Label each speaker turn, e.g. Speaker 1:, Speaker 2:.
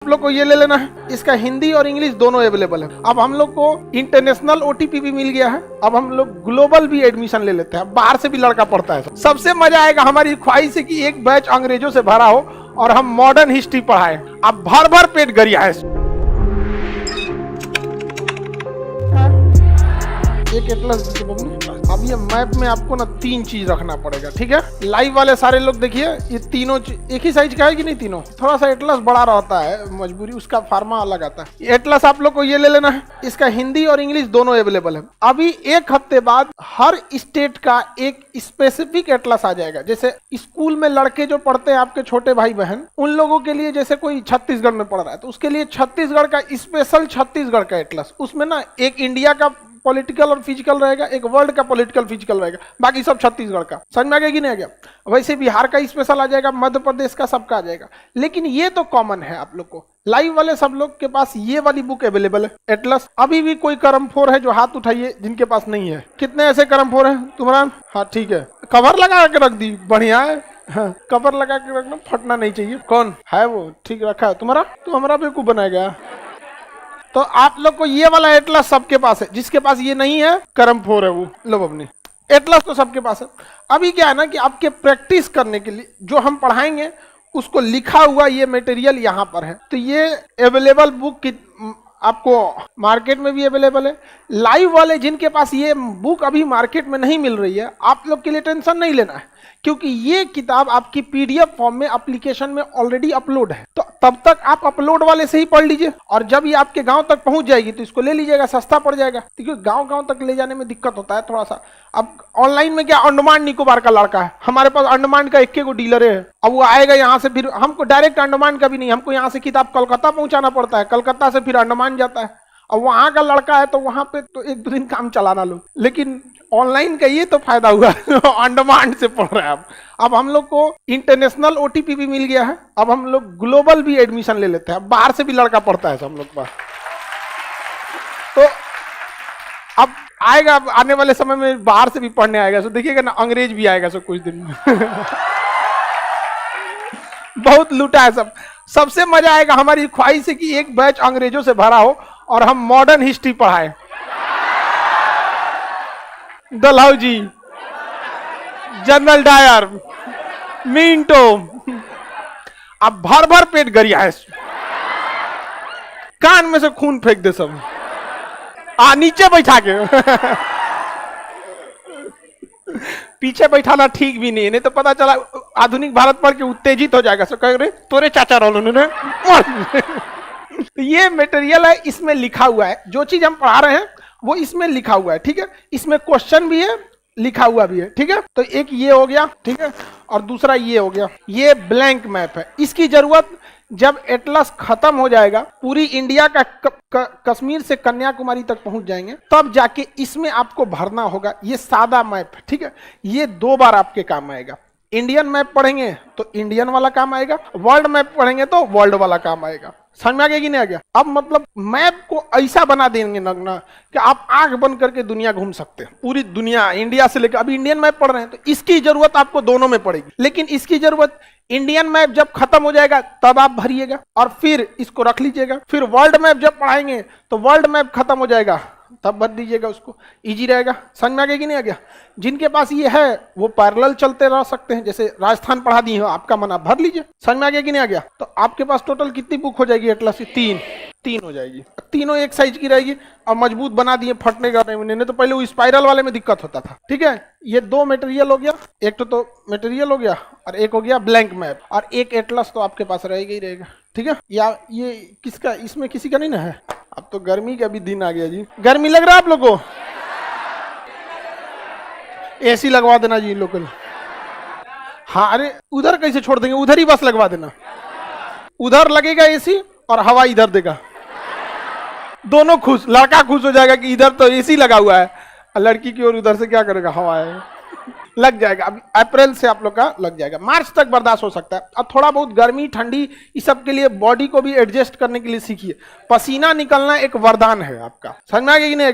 Speaker 1: आप लोग को ये ले लेना है, इसका हिंदी और इंग्लिश दोनों अवेलेबल है। अब हम लोग को इंटरनेशनल ओटीपी भी मिल गया है, अब हम लोग ग्लोबल भी एडमिशन ले लेते हैं, बाहर से भी लड़का पढ़ता है। सबसे मजा आएगा, हमारी ख्वाहिश है कि एक बैच अंग्रेजों से भरा हो और हम मॉडर्न हिस्ट्री पढ़ाएं। अब भर भर पेट गरिया है। एक एटलस, अब ये मैप में आपको ना 3 चीज रखना पड़ेगा, ठीक है। लाइव वाले सारे लोग देखिए, ये तीनों एक ही साइज का है कि नहीं, तीनों थोड़ा सा एटलस बड़ा रहता है, मजबूरी उसका फार्मा अलग आता है। एटलस आप लोग को ये ले लेना है, इसका हिंदी और इंग्लिश दोनों अवेलेबल है। अभी एक हफ्ते बाद हर स्टेट का एक स्पेसिफिक एटलस आ जाएगा। जैसे स्कूल में लड़के जो पढ़ते हैं, आपके छोटे भाई बहन, उन लोगों के लिए, जैसे कोई छत्तीसगढ़ में पढ़ रहा है तो उसके लिए छत्तीसगढ़ का स्पेशल छत्तीसगढ़ का एटलस, उसमें ना एक इंडिया का पॉलिटिकल और फिजिकल रहेगा, एक वर्ल्ड का पॉलिटिकल फिजिकल रहेगा, बाकी सब छत्तीसगढ़ का। समझ में आ गया कि नहीं आ गया? वैसे बिहार का स्पेशल आ जाएगा, मध्य प्रदेश का, सबका आ जाएगा। लेकिन ये तो कॉमन है आप लोग को। लाइव वाले सब लोग के पास ये वाली बुक अवेलेबल है, एटलस। अभी भी कोई करम4 है जो हाथ उठाइए जिनके पास नहीं है। कितने ऐसे करम4 है तुम्हारा? हाँ ठीक है, कवर लगा के रख दी, बढ़िया है। हाँ, कवर लगा के रखना, फटना नहीं चाहिए। कौन है वो? ठीक रखा है तुम्हारा, तो हमारा बेवकूफ बनाएगा। तो आप लोग को ये वाला एटलस सबके पास है, जिसके पास ये नहीं है करम4 है वो लो अपने। एटलस तो सबके पास है। अभी क्या है ना कि आपके प्रैक्टिस करने के लिए जो हम पढ़ाएंगे उसको लिखा हुआ ये मटेरियल यहाँ पर है। तो ये अवेलेबल बुक की आपको मार्केट में भी अवेलेबल है। लाइव वाले जिनके पास ये बुक अभी मार्केट में नहीं मिल रही है, आप लोग के लिए टेंशन नहीं लेना है, क्योंकि ये किताब आपकी पीडीएफ फॉर्म में एप्लीकेशन में ऑलरेडी अपलोड है। तो तब तक आप अपलोड वाले से ही पढ़ लीजिए, और जब ये आपके गांव तक पहुंच जाएगी तो इसको ले लीजिएगा, सस्ता पड़ जाएगा। क्योंकि गांव तक ले जाने में दिक्कत होता है थोड़ा सा। अब ऑनलाइन में क्या, अंडमान निकोबार का लड़का है, हमारे पास अंडमान का 1 को डीलर है। अब वो आएगा यहाँ से, फिर हमको डायरेक्ट अंडमान का भी नहीं, हमको यहाँ से किताब कलकत्ता पहुंचाना पड़ता है, कलकत्ता से फिर अंडमान जाता है। अब वहां का लड़का है तो वहां पे तो 1-2 दिन काम चलाना लो। लेकिन ऑनलाइन का ये तो फायदा हुआ अंडमान से पढ़ रहे हैं। अब हम लोग को इंटरनेशनल ओटीपी भी मिल गया है, अब हम लोग ग्लोबल भी एडमिशन ले लेते हैं, बाहर से भी लड़का पढ़ता है हम लोग पास। तो अब आएगा, आने वाले समय में बाहर से भी पढ़ने आएगा, सो देखिएगा ना, अंग्रेज भी आएगा सो कुछ दिन में बहुत लूटा है सब। सबसे मजा आएगा, हमारी ख्वाहिश है कि एक बैच अंग्रेजों से भरा हो और हम मॉडर्न हिस्ट्री पढ़ाएं। डलहौजी, जनरल डायर, मिंटो, अब भर भर पेट गरिया है, कान में से खून फेंक दे सब, नीचे बैठा के पीछे बैठाना ठीक भी नहीं तो पता चला आधुनिक भारत पढ़ के उत्तेजित हो जाएगा। कह रहे तोरे चाचा रोल ने तो ये मटेरियल है, इसमें लिखा हुआ है, जो चीज हम पढ़ा रहे हैं वो इसमें लिखा हुआ है, ठीक है। इसमें क्वेश्चन भी है, लिखा हुआ भी है, ठीक है। तो एक ये हो गया, ठीक है, और दूसरा ये हो गया। ये ब्लैंक मैप है, इसकी जरूरत जब एटलस खत्म हो जाएगा, पूरी इंडिया का कश्मीर से कन्याकुमारी तक पहुंच जाएंगे, तब जाके इसमें आपको भरना होगा। ये सादा मैप है, ठीक है, ये 2 बार आपके काम आएगा। इंडियन मैप पढ़ेंगे तो इंडियन वाला काम आएगा, वर्ल्ड मैप पढ़ेंगे तो वर्ल्ड वाला काम आएगा। समझ में आ गया कि नहीं आ गया? अब मतलब मैप को ऐसा बना देंगे ना कि आप आंख बंद करके दुनिया घूम सकते हैं, पूरी दुनिया, इंडिया से लेकर। अभी इंडियन मैप पढ़ रहे हैं तो इसकी जरूरत आपको दोनों में पड़ेगी, लेकिन इसकी जरूरत इंडियन मैप जब खत्म हो जाएगा तब आप भरिएगा और फिर इसको रख लीजिएगा। फिर वर्ल्ड मैप जब पढ़ाएंगे तो वर्ल्ड मैप खत्म हो जाएगा तब भर दीजिएगा, उसको इजी रहेगा। समझ में आ गया कि नहीं आ गया? जिनके पास ये है वो पैरेलल चलते रह सकते हैं, जैसे राजस्थान पढ़ा दिए हो, आपका मन आप भर लीजिए। समझ में आ गया कि नहीं आ गया? तो आपके पास टोटल कितनी बुक हो जाएगी एटलस की? 3 हो जाएगी, तीनों एक साइज की रहेगी और मजबूत बना दिए, फटने का नहीं तो पहले वो स्पाइरल वाले में दिक्कत होता था, ठीक है। ये 2 मटेरियल हो गया, एक तो मटेरियल हो गया और एक हो गया ब्लैंक मैप, और एक एटलस तो आपके पास रहेगा ही रहेगा, ठीक है। या ये किसका, इसमें किसी का नहीं ना है? अब तो गर्मी का भी दिन आ गया जी, गर्मी लग रहा है आप लोगों को? एसी लगवा देना जी लोकल। हाँ, अरे उधर कैसे छोड़ देंगे, उधर ही बस लगवा देना, उधर लगेगा एसी और हवा इधर देगा, दोनों खुश, लड़का खुश हो जाएगा कि इधर तो एसी लगा हुआ है, लड़की की ओर उधर से क्या करेगा, हवा है, लग जाएगा। अभी अप्रैल से आप लोग का लग जाएगा, मार्च तक बर्दाश्त हो सकता है। अब थोड़ा बहुत गर्मी ठंडी इस सब के लिए बॉडी को भी एडजस्ट करने के लिए सीखिए। पसीना निकलना एक वरदान है आपका। समझ में आ गया कि नहीं?